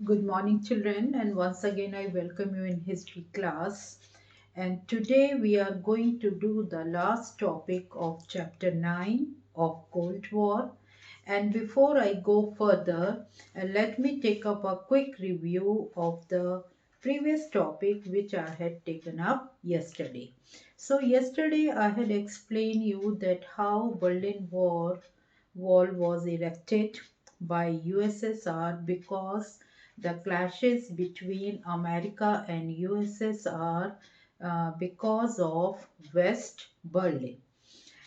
Good morning, children, and once again, I welcome you in history class. And today, we are going to do the last topic of chapter 9 of Cold War. And before I go further, let me take up a quick review of the previous topic which I had taken up yesterday. So, yesterday, I had explained you that how Wall was erected by USSR because the clashes between America and USSR because of West Berlin.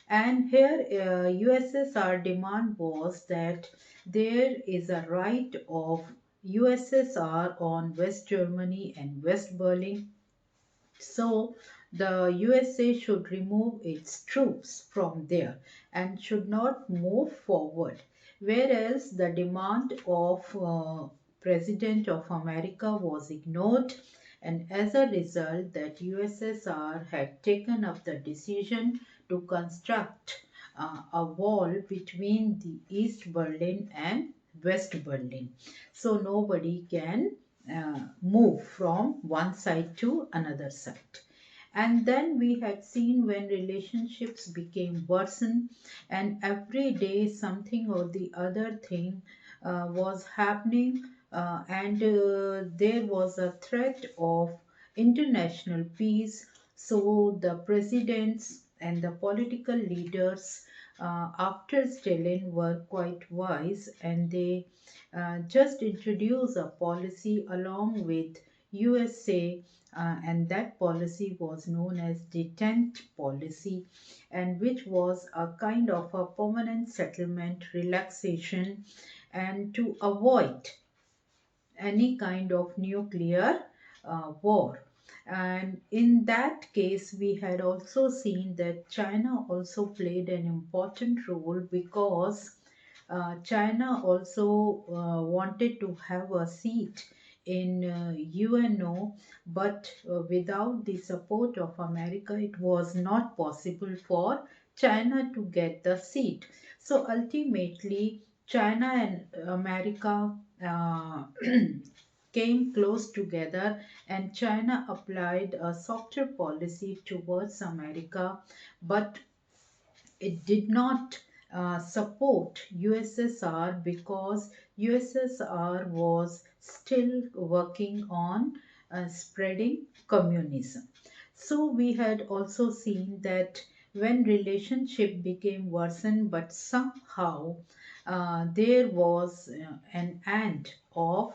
And here USSR demand was that there is a right of USSR on West Germany and West Berlin, so the USA should remove its troops from there and should not move forward. Whereas the demand of President of America was ignored, and as a result that USSR had taken up the decision to construct a wall between the East Berlin and West Berlin. So nobody can move from one side to another side. And then we had seen when relationships became worsened and every day something or the other thing was happening, and there was a threat of international peace. So the presidents and the political leaders after Stalin were quite wise, and they just introduced a policy along with USA, and that policy was known as detent policy, and which was a kind of a permanent settlement relaxation and to avoid any kind of nuclear war. And in that case, we had also seen that China also played an important role because China also wanted to have a seat in UNO, but without the support of America, it was not possible for China to get the seat. So ultimately, China and America came close together, and China applied a softer policy towards America, but it did not support USSR because USSR was still working on spreading communism. So we had also seen that when relationship became worsened, but somehow there was an end of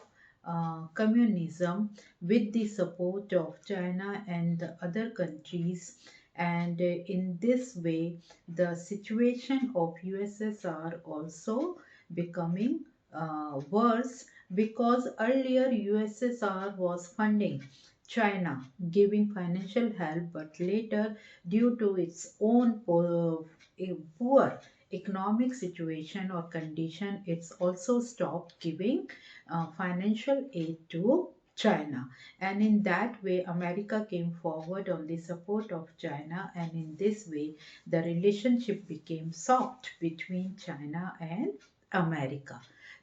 communism with the support of China and the other countries, and in this way the situation of USSR also becoming worse, because earlier USSR was funding China, giving financial help, but later, due to its own poor economic situation or condition, it's also stopped giving financial aid to China. And in that way, America came forward on the support of China, and in this way, the relationship became soft between China and America.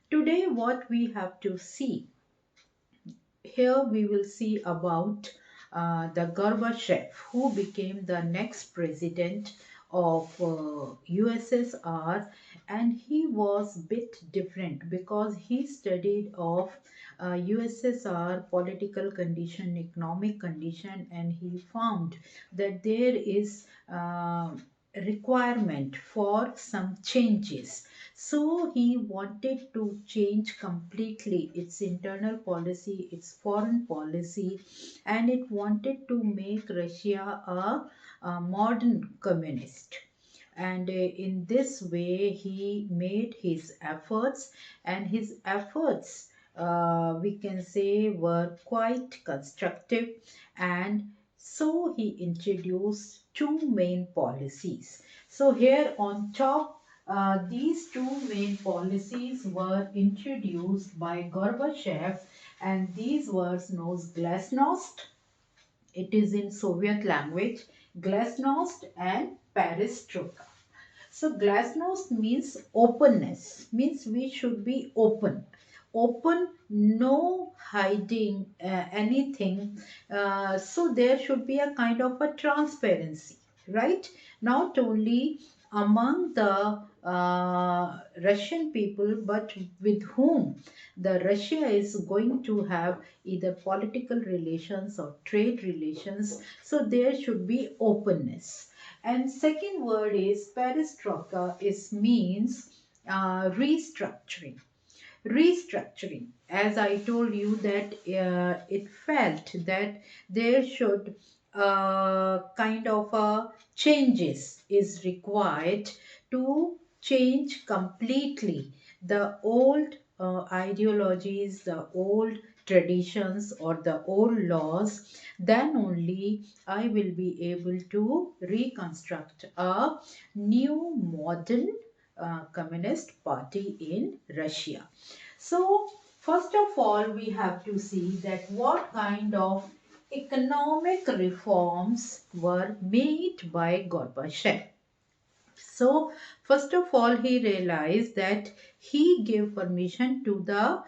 Today, what we have to see here, we will see about the Gorbachev, who became the next president of USSR, and he was bit different because he studied of USSR political condition, economic condition, and he found that there is requirement for some changes. So he wanted to change completely its internal policy, its foreign policy, and it wanted to make Russia a modern communist. And in this way, he made his efforts, and his efforts, we can say, were quite constructive. And so he introduced two main policies. So here on top, these two main policies were introduced by Gorbachev, and these were known as Glasnost. It is in Soviet language, Glasnost and Perestroika. So glasnost means openness, means we should be open. open, no hiding anything. So there should be a kind of a transparency, right? Not only among the Russian people, but with whom the Russia is going to have either political relations or trade relations. So there should be openness. And second word is perestroika, is means restructuring. Restructuring, as I told you, that it felt that there should kind of a changes is required to change completely the old ideologies, the old traditions or the old laws. Then only I will be able to reconstruct a new modern communist party in Russia. So, first of all, we have to see that what kind of economic reforms were made by Gorbachev. So, first of all, he realized that he gave permission to the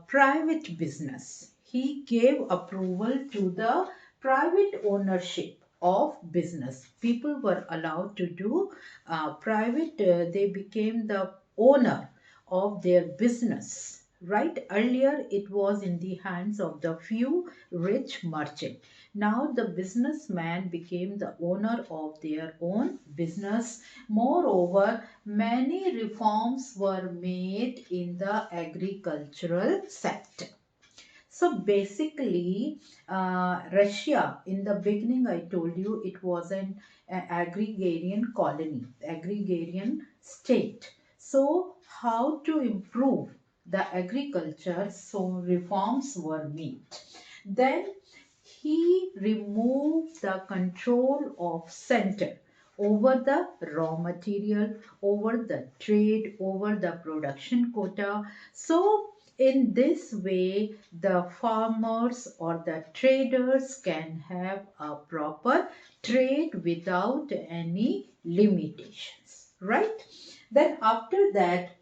private business. He gave approval to the private ownership of business. People were allowed to do private, they became the owner of their business. Right? Earlier, it was in the hands of the few rich merchants. Now the businessman became the owner of their own business. Moreover, many reforms were made in the agricultural sector. So basically, Russia, in the beginning, I told you it was an agrarian colony, agrarian state. So, how to improve the agriculture? So, reforms were made. Then he removed the control of center over the raw material, over the trade, over the production quota. So in this way, the farmers or the traders can have a proper trade without any limitations, right? Then after that,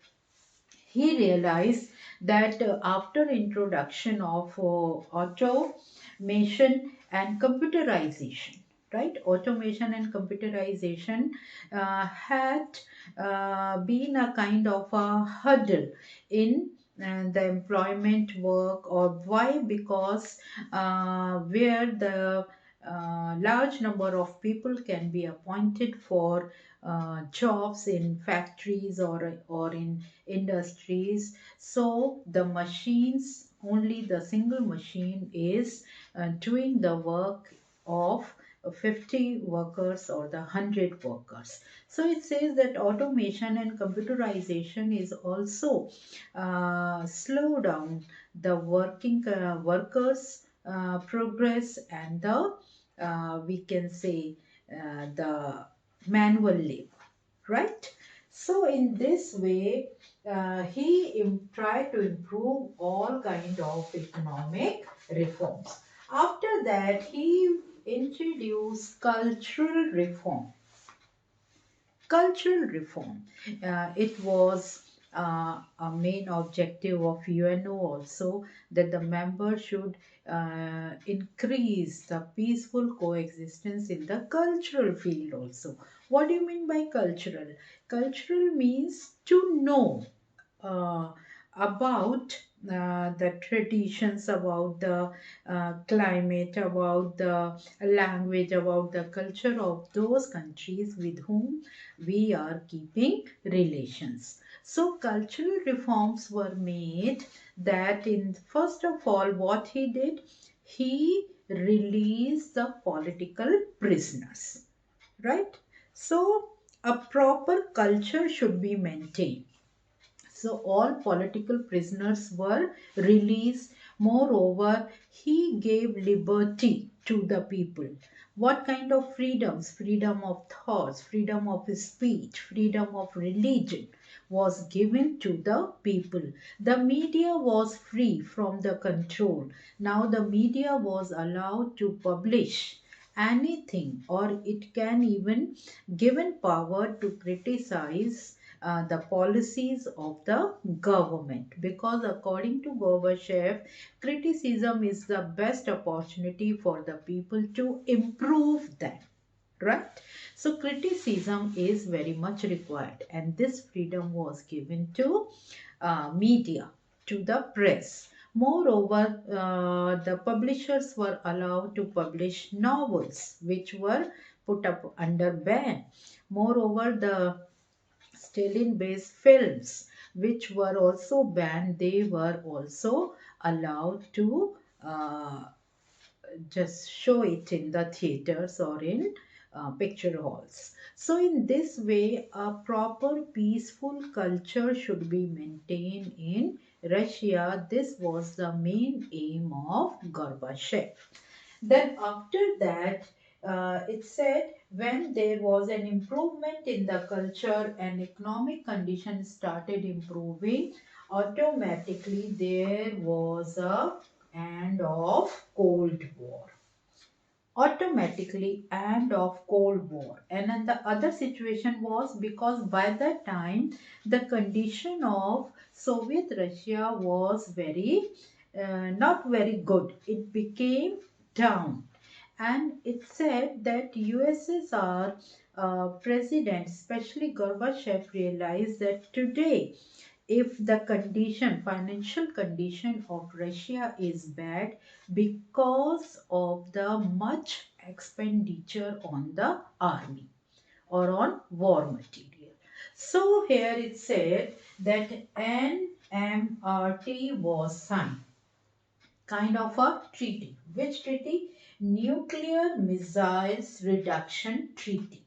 he realized that after introduction of automation and computerization, right, automation and computerization had been a kind of a hurdle in the employment work. Or why? Because where the large number of people can be appointed for jobs in factories or in industries. So the machines, only the single machine is doing the work of 50 workers or the 100 workers. So it says that automation and computerization is also slow down the working workers progress and the we can say the manual labor, right? So in this way, he tried to improve all kind of economic reforms. After that, he introduced cultural reform. Cultural reform. It was a main objective of UNO also, that the members should increase the peaceful coexistence in the cultural field also. What do you mean by cultural? Cultural means to know uh, about the traditions, about the climate, about the language, about the culture of those countries with whom we are keeping relations. So cultural reforms were made, that in first of all what he did, he released the political prisoners, right? So a proper culture should be maintained. So all political prisoners were released. Moreover, he gave liberty to the people. What kind of freedoms? Freedom of thoughts, freedom of speech, freedom of religion was given to the people. The media was free from the control. Now the media was allowed to publish anything, or it can even given power to criticize the policies of the government, because according to Gorbachev, criticism is the best opportunity for the people to improve them, right? So criticism is very much required, and this freedom was given to media, to the press. Moreover, the publishers were allowed to publish novels which were put up under ban. Moreover, the Stalin based films which were also banned, they were also allowed to just show it in the theaters or in picture halls. So, in this way, a proper peaceful culture should be maintained in Russia. This was the main aim of Gorbachev. Then, after that, it said when there was an improvement in the culture and economic conditions started improving, automatically there was a end of Cold War, automatically end of Cold War. And then the other situation was because by that time the condition of Soviet Russia was very not very good. It became down, and it said that USSR president, especially Gorbachev, realized that today if the condition, financial condition of Russia is bad because of the much expenditure on the army or on war material. So here it said that NMRT was signed, kind of a treaty. Which treaty? Nuclear Missiles Reduction Treaty.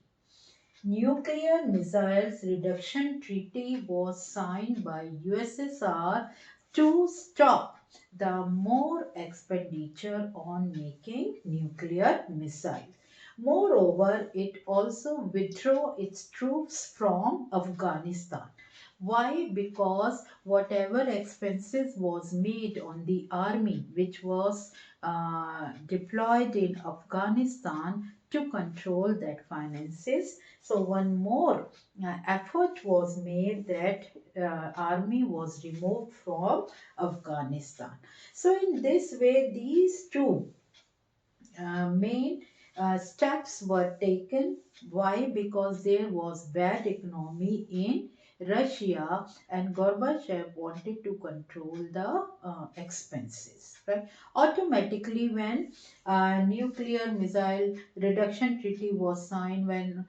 Nuclear Missiles Reduction Treaty was signed by USSR to stop the more expenditure on making nuclear missile. Moreover, it also withdrew its troops from Afghanistan. Why? Because whatever expenses was made on the army which was deployed in Afghanistan to control that finances. So one more effort was made that army was removed from Afghanistan. So in this way, these two main steps were taken. Why? Because there was bad economy in Russia and Gorbachev wanted to control the expenses. Right? Automatically, when nuclear missile reduction treaty was signed, when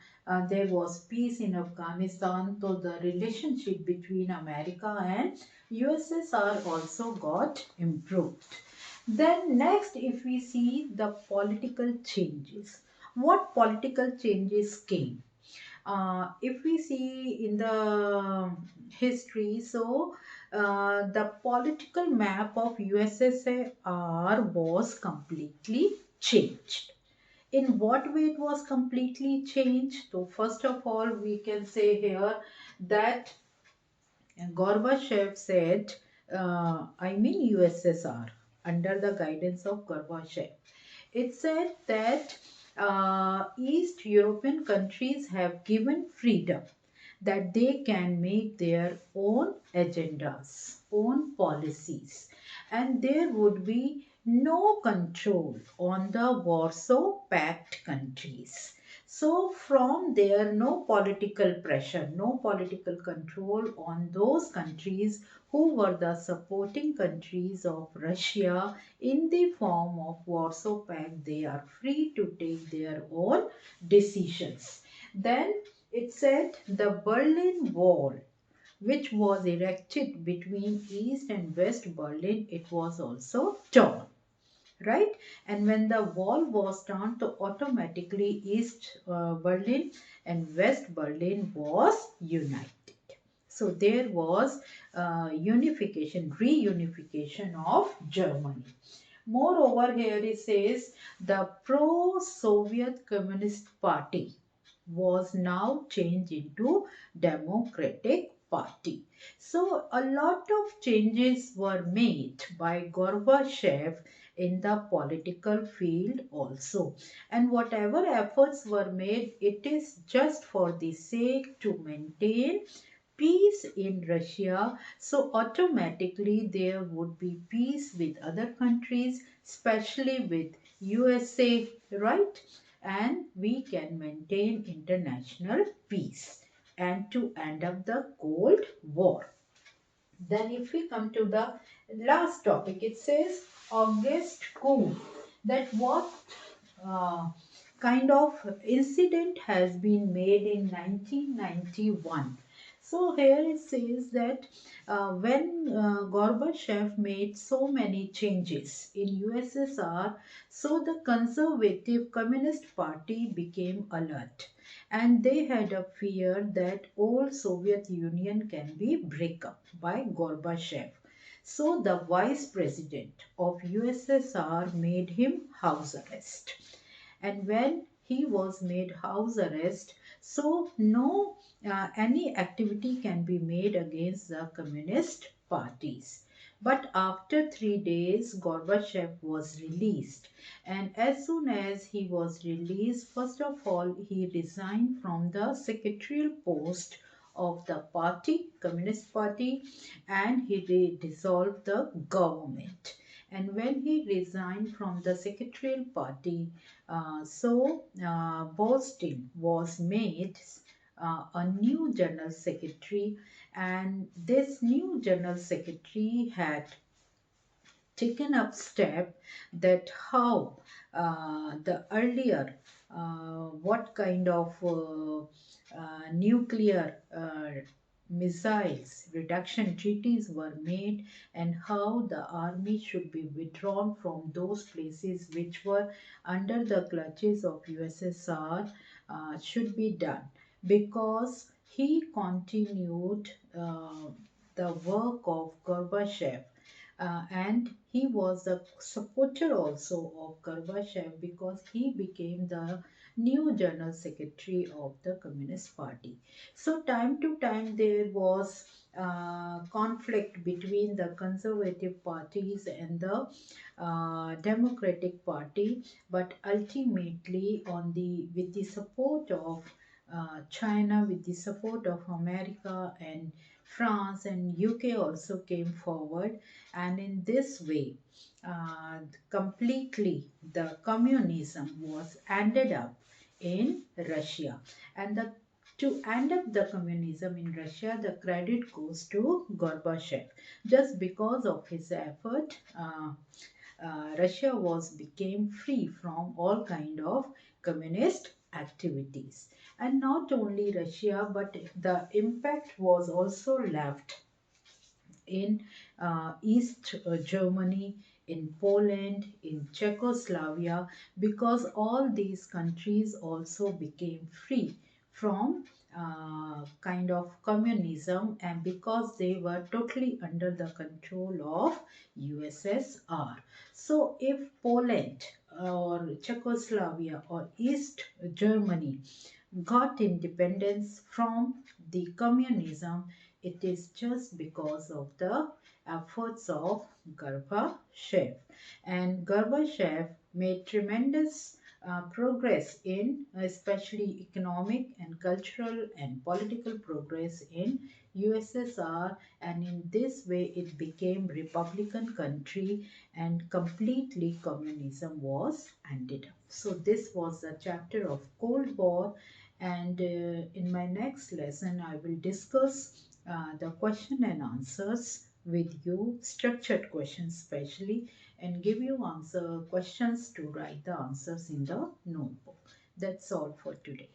there was peace in Afghanistan, so the relationship between America and USSR also got improved. Then next, if we see the political changes, what political changes came? If we see in the history, so the political map of USSR was completely changed. In what way it was completely changed? So first of all, we can say here that Gorbachev said, I mean USSR, under the guidance of Gorbachev. It said that East European countries have given freedom that they can make their own agendas, own policies, and there would be no control on the Warsaw Pact countries. So, from there, no political pressure, no political control on those countries who were the supporting countries of Russia in the form of Warsaw Pact. They are free to take their own decisions. Then it said the Berlin Wall, which was erected between East and West Berlin, it was also torn, right? And when the wall was torn, so automatically East Berlin and West Berlin was united. So there was unification, reunification of Germany. Moreover, here it says the pro-Soviet Communist Party was now changed into Democratic Party. So a lot of changes were made by Gorbachev in the political field also. And whatever efforts were made, it is just for the sake to maintain peace in Russia, so automatically there would be peace with other countries, especially with USA, right? And we can maintain international peace and to end up the Cold War. Then if we come to the last topic, it says August coup. That what uh, kind of incident has been made in 1991. So here it says that when Gorbachev made so many changes in USSR, so the conservative Communist Party became alert and they had a fear that old Soviet Union can be break up by Gorbachev. So the vice president of USSR made him house arrest. And when he was made house arrest, so no any activity can be made against the communist parties. But after 3 days, Gorbachev was released. And as soon as he was released, first of all, he resigned from the secretarial post of the party, Communist Party, and he dissolved the government. And when he resigned from the secretarial party, Boston was made a new general secretary, and this new general secretary had taken up step that how the earlier what kind of nuclear missiles reduction treaties were made and how the army should be withdrawn from those places which were under the clutches of USSR should be done because he continued the work of Gorbachev and he was a supporter also of Gorbachev because he became the new general secretary of the Communist Party. So time to time there was conflict between the conservative parties and the Democratic Party, but ultimately on the with the support of China, with the support of America and France and UK also came forward, and in this way completely the communism was ended up in Russia. And to end up the communism in Russia, the credit goes to Gorbachev. Just because of his effort, Russia was became free from all kind of communist activities. And not only Russia, but the impact was also left in East Germany, in Poland, in Czechoslovakia, because all these countries also became free from kind of communism and because they were totally under the control of USSR. So if Poland or Czechoslovakia or East Germany got independence from the communism, it is just because of the efforts of Gorbachev. And Gorbachev made tremendous progress in especially economic and cultural and political progress in USSR, and in this way it became republican country and completely communism was ended up. So this was the chapter of Cold War, and in my next lesson I will discuss the question and answers with you, structured questions especially, and give you answer questions to write the answers in the notebook. That's all for today.